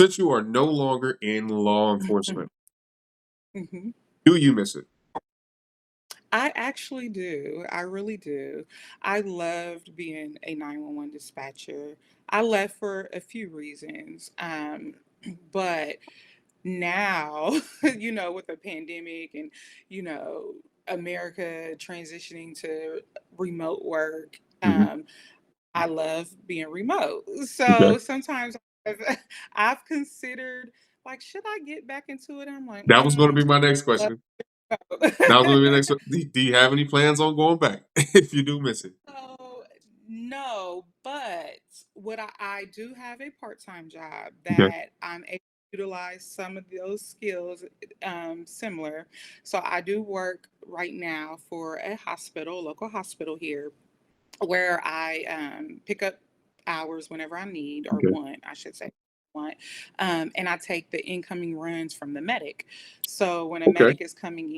Since you are no longer in law enforcement, Mhm. do you miss it? I actually do. I really do. I loved being a 911 dispatcher. I left for a few reasons. But now, with the pandemic and, you know, America transitioning to remote work, Mhm. I love being remote. Okay. So sometimes I've, I've considered, like, should I get back into it? I'm like, That was gonna be my next let's question. go. That was gonna be the next one. Do you have any plans on going back if you do miss it? So, no, but I do have a part-time job Okay. that I'm able to utilize some of those skills similar. So I do work right now for a hospital, local hospital here, where I pick up hours whenever I need or Okay. want, I should say. Want, and I take the incoming runs from the medic. So when a Okay. medic is coming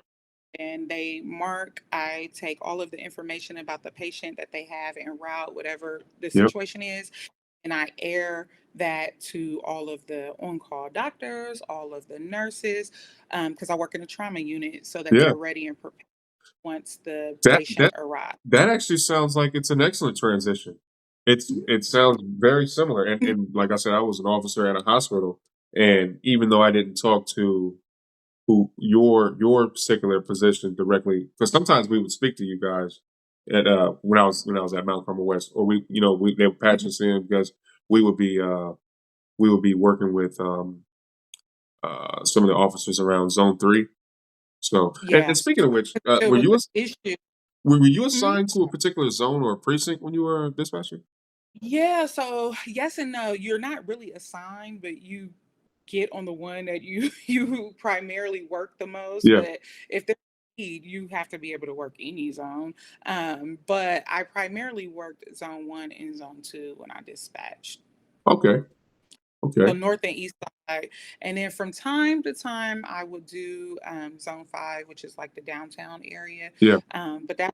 and they mark. I take all of the information about the patient that they have and route whatever the Yep. situation is, and I air that to all of the on-call doctors, all of the nurses, because I work in a trauma unit, so that Yeah. they're ready and prepared once the That patient that arrives. that actually sounds like it's an excellent transition. It sounds very similar, and like I said, I was an officer at a hospital, and even though I didn't talk to who your particular position directly, because sometimes we would speak to you guys at when I was at Mount Carmel West, or they would patch us in because we would be uh we would be working with some of the officers around Zone 3. So, and Yes, speaking of which, it was an issue. were you Mhm. assigned to a particular zone or a precinct when you were a dispatcher? Yeah, so yes and no. You're not really assigned, but you get on the one that you you primarily work the most. Yeah. But if there's need, you have to be able to work any zone. But I primarily worked zone one and zone two when I dispatched. Okay. So Okay. north and east side. And then from time to time I would do zone five, which is like the downtown area. Yeah. But that's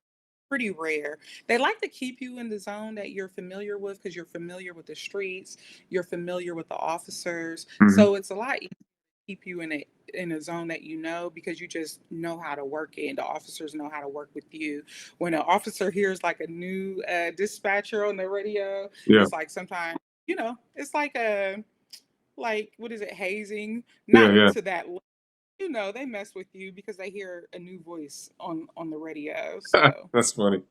pretty rare. They like to keep you in the zone that you're familiar with because you're familiar with the streets, you're familiar with the officers. Hmm. So it's a lot easier to keep you in a zone that you know because you just know how to work it and the officers know how to work with you. When an officer hears like a new dispatcher on the radio, Yeah. it's like sometimes, it's like a what is it, hazing? Yeah. Not Yeah. to that they mess with you because they hear a new voice on the radio. So That's funny.